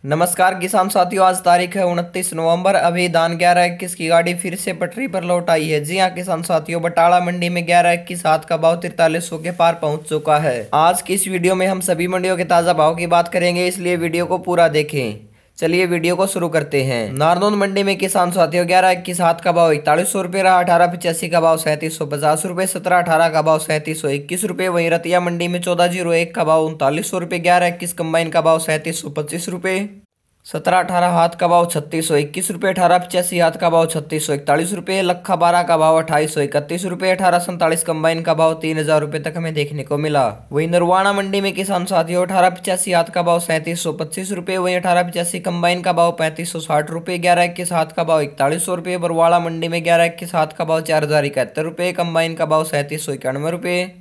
नमस्कार किसान साथियों, आज तारीख है 29 नवंबर। अभी धान 11-21 की गाड़ी फिर से पटरी पर लौट आई है। जी हाँ किसान साथियों, बटाला मंडी में 11-21 हाथ का भाव 4300 के पार पहुंच चुका है। आज की इस वीडियो में हम सभी मंडियों के ताजा भाव की बात करेंगे, इसलिए वीडियो को पूरा देखें। चलिए वीडियो को शुरू करते हैं। नारनौंद मंडी में किसान साथियों 11-21 हाथ का भाव 4100 रुपये रहा। 18-85 का भाव 3750 रुपये। 17-18 का भाव 3721 रुपये। वहीं रतिया मंडी में 14-01 का भाव 3900 रुपये। 11-21 कंबाइन का भाव 3725 रुपये। 17-18 हाथ का भाव 3621 रुपये। 18-85 हाथ का भाव 3641 रुपये। लखा 12 का भाव 2831 रुपये। 18-47 कंबाइन का भाव 3000 रुपये तक हमें देखने को मिला। वहीं नरवाना मंडी में किसान साथियों 18-85 हाथ का भाव 3725 रुपये। वहीं 18-85 कंबाइन का भाव 3560 रुपये। 11-21 हाथ का भाव 4100 रुपये। बरवाड़ा मंडी में 11-21 हाथ का भाव 4071 रुपये। कंबाइन का भाव 3791 रुपये।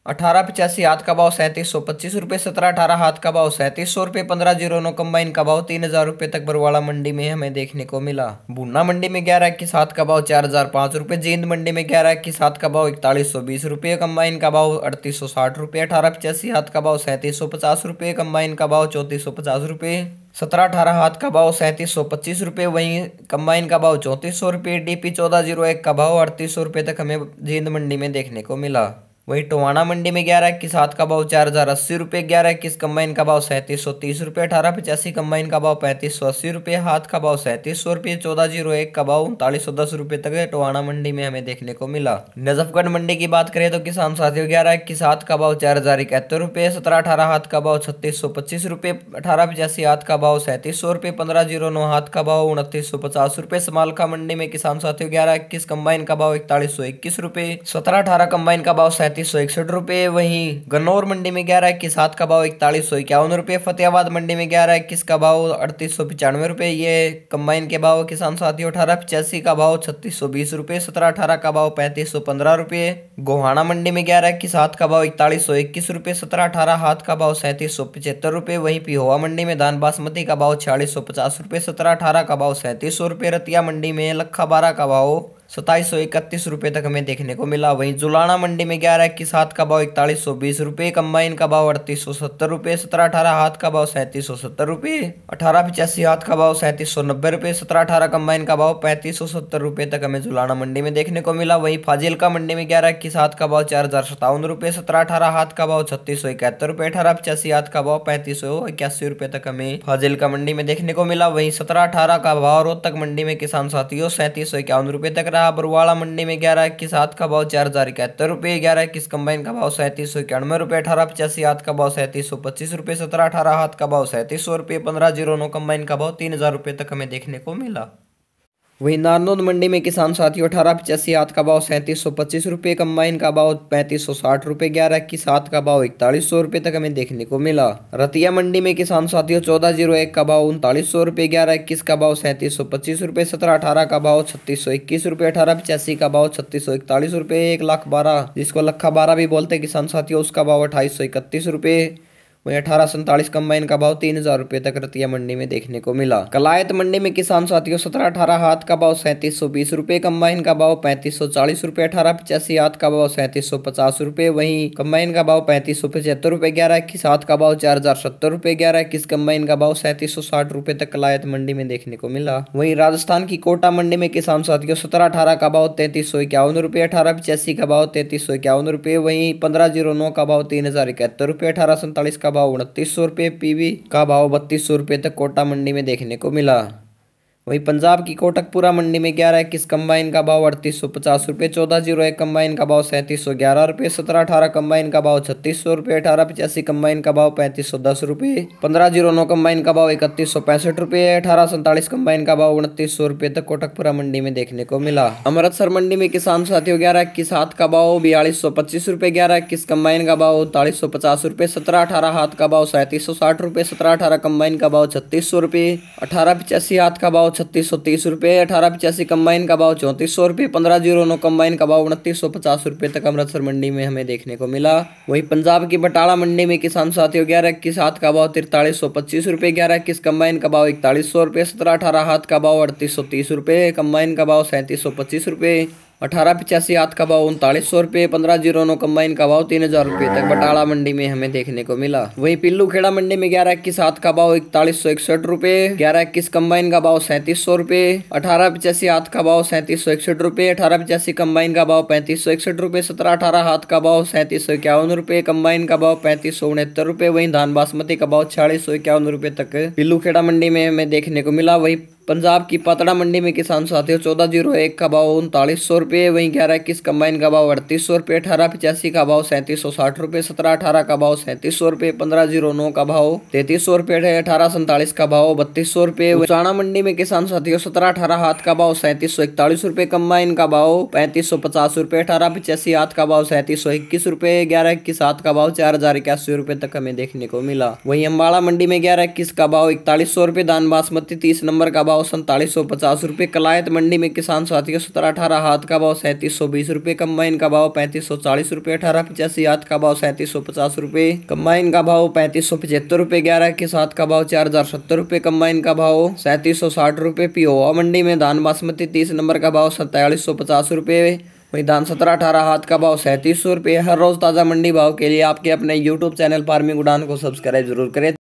18-85 हाथ का भाव 3725 रुपये। 17-18 हाथ का भाव 3700 रुपये। 15-09 कंबाइन का भाव 3000 रुपये तक बरवाड़ा मंडी में हमें देखने को मिला। भुन्ना मंडी में 11-21 हाथ का भाव 4005 रुपये। जींद मंडी में 11-21 हाथ का भाव 4120 रुपये। कंबाइन का भाव 3860 रुपये। 18-85 हाथ का भाव 3750 रुपये। कंबाइन का भाव 3450 रुपये। 17-18 हाथ का भाव 3725 रुपये। वहीं कंबाइन का भाव 3400 रुपये। डीपी 1401 का भाव 3800 रुपये तक हमें जींद मंडी में देखने को मिला। वहीं टोहाना मंडी में 11-21 हाथ का भाव 4080 रुपये। 11-21 कंबाइन का भाव 3730 रुपये। 18-85 कंबाइन का भाव 3580 रुपये। हाथ का भाव 3700 रुपये। 14-01 का भाव 3910 रुपये तक टोहाना मंडी में हमें देखने को मिला। नजफगढ़ मंडी की बात करें तो किसान साथियों 11-21 हाथ का भाव 4071 रुपये। 17-18 हाथ का भाव 3625 रुपये। 18-85 हाथ का भाव 3700 रुपये। 15-09 हाथ का भाव 2950 रुपये। समालखा मंडी में किसान साथियों 11-21 कंबाइन का भाव 4121 रुपये। 17-18 कंबाइन का भाव 3761 रुपये। वहीं गन्नौर मंडी में 11-21 हाथ का भाव 4151 रुपये। फतेहाबाद मंडी में 11-21 का भाव 3895 रुपये। ये कंबाइन के भाव किसान साथियों। 18-85 का भाव 3620 रुपये। 17-18 का भाव 3515 रुपये। गोहाना मंडी में 11-21 हाथ का भाव 4121 रुपये। 17-18 हाथ का भाव 3775 रुपये। वहीं पिहोवा मंडी में धान बासमती का भाव 4650 रुपये। 17-18 का भाव 3700 रुपये। रतिया मंडी में लखा 12 का भाव 2731 रुपये तक हमें देखने को मिला। वहीं जुलाना मंडी में 11-21 हाथ का भाव 4120 रुपये। कंबाइन का भाव 3870 रुपये। 17-18 हाथ का भाव 3770 रुपये। 18-85 हाथ का भाव 3790 रुपये। 17-18 कंबाइन का भाव 3570 रुपये तक हमें जुलाना मंडी में देखने को मिला। वहीं फाजिल्का मंडी में 11-21 हाथ का भाव 4057 रुपये। 17-18 हाथ का भाव 3671 रुपये। 18-85 हाथ का भाव 3581 रुपये तक हमें फाजिल्का मंडी में देखने को मिला। वहीं 17-18 का भाव रोहतक मंडी में किसान साथियों 3751 रुपये तक। बरवाड़ा मंडी में 11-21 हाथ का भाव 4071 रुपये। 11-21 कंबाइन का भाव 3791 रुपये। 18-85 हाथ का भाव 3725 रुपये। 17-18 हाथ का भाव 3700 रुपये। 15-09 कंबाइन का भाव 3000 रुपये तक हमें देखने को मिला। वहीं नारनौंद मंडी में किसान साथियों 18-85 हाथ का भाव 3725 रुपये। कंबाइन का भाव 3560 रुपये। 11-21 हाथ का भाव 4100 रुपये तक हमें देखने को मिला। रतिया मंडी में किसान साथियों 14-01 का भाव 3900 रुपये। 11-21 का भाव 3725 रुपये। 17-18 का भाव 3621 रुपये। 18-85 का भाव 3641 रुपये। 1,12,000 जिसको लखा 12 भी बोलते किसान साथियों, उसका भाव 2831 रुपये। वहीं 1847 कंबाइन का भाव 3000 रुपये तक रतिया मंडी में देखने को मिला। कलायत मंडी में किसान साथियों 17-18 हाथ का भाव 3720 रुपये। कंबाइन का भाव 3540 रुपये। 18-85 हाथ का भाव 3750 रुपये। वहीं कंबाइन का भाव 3575 रुपये। 11-21 हाथ का भाव 4070 रुपये। 11-21 कंबाइन का भाव 3760 रुपये तक कलायत मंडी में देखने को मिला। वहीं राजस्थान की कोटा मंडी में किसान साथियों 17-18 का भाव 3351 रुपये। 18-85 का भाव 3351 रुपये। वहीं 15-09 का भाव 3071 रुपये। 18-47 का भाव 2900 रुपये। पीवी का भाव 3200 रुपये तक कोटा मंडी में देखने को मिला। वहीं पंजाब की कोटकपुरा मंडी में 11-21 कंबाइन का भाव 3850 रुपये। 14-01 कंबाइन का भाव 3711 रुपये। 17-18 कंबाइन का भाव 3600 रुपये। 18-85 कंबाइन का भाव 3510 रुपये। 15-09 कंबाइन का भाव 3165 रुपये। 18-47 कंबाइन का भाव 2900 रुपये तक कोटकपुरा मंडी में देखने को मिला। अमृतसर मंडी में किसान साथियों 11-21 हाथ का भाव 4225 रुपये। 11-21 कंबाइन का भाव 3950 रुपये। 17-18 हाथ का भाव 3760 रुपये। 17-18 कंबाइन का भाव 3600 रुपये। 18-85 हाथ का भाव 3630 रुपये। 18-85 कंबाइन का भाव 3400 रुपये। 15-09 कंबाइन का भाव 2950 रुपये तक अमृतसर मंडी में हमें देखने को मिला। वहीं पंजाब की बटाला मंडी में किसान साथियों 11-21 हाथ का भाव 4325 रुपये। 11-21 कंबाइन का भाव 4100 रुपये। 17-18 हाथ का भाव 3830 रुपये। कंबाइन का भाव 3725 रुपये। 1885 हाथ का भाव 3900 रुपए। 1509 कंबाइन का भाव 3000 रुपए तक बटाला मंडी में हमें देखने को मिला। वहीं पिल्लू खेड़ा मंडी में 1121 हाथ का भाव 4161 रुपए। 1121 कंबाइन का भाव 3700 रुपए। 1885 हाथ का भाव 3761 रुपए। 1885 कंबाइन का भाव 3561 रुपए। 1718 हाथ का भाव 3751 रुपए। कंबाइन का भाव 3569 रुपए। वहीं धान बासमती का भाव 4651 रुपए तक पिल्लू खेड़ा मंडी में हमें देखने को मिला। वहीं पंजाब की पातड़ा मंडी में किसान साथियों 1401 का भाव 3900 रुपए। वहीं 1121 कंबाइन का भाव 3800 रुपए। 1885 का भाव 3760 रुपए। 1718 का भाव 3700 रुपए। 1509 का भाव 3300 रुपए। 1847 का भाव 3200 रुपए। चाणा मंडी में किसान साथियों 1718 हाथ का भाव 3741 रुपए। कंबाइन का भाव 3550 रुपए। 1885 हाथ का भाव 3721 रुपए। 1121 हाथ का भाव 4081 रुपए तक हमें देखने को मिला। वहीं अम्बाड़ा मंडी में 1121 का भाव 4100 रुपए। धान बासमती 30 नंबर का भाव 4750 रुपए। कलायत मंडी में किसान साथियों 1718 हाथ का भाव 3720 रुपए। कंबाइन का भाव 3540 रुपए। 1885 हाथ का भाव 3750 रुपए। कंबाइन का भाव 3575 रुपए। 1121 हाथ का भाव 4070 रुपए। कंबाइन का भाव 3760 रुपए। पिहोवा मंडी में धान बासमती 30 नंबर का भाव 4750 रुपए। वहीं धान 1718 हाथ का भाव 3700 रुपए। हर रोज ताजा मंडी भाव के लिए आपके अपने YouTube चैनल फार्मिंग उड़ान को सब्सक्राइब जरूर करें।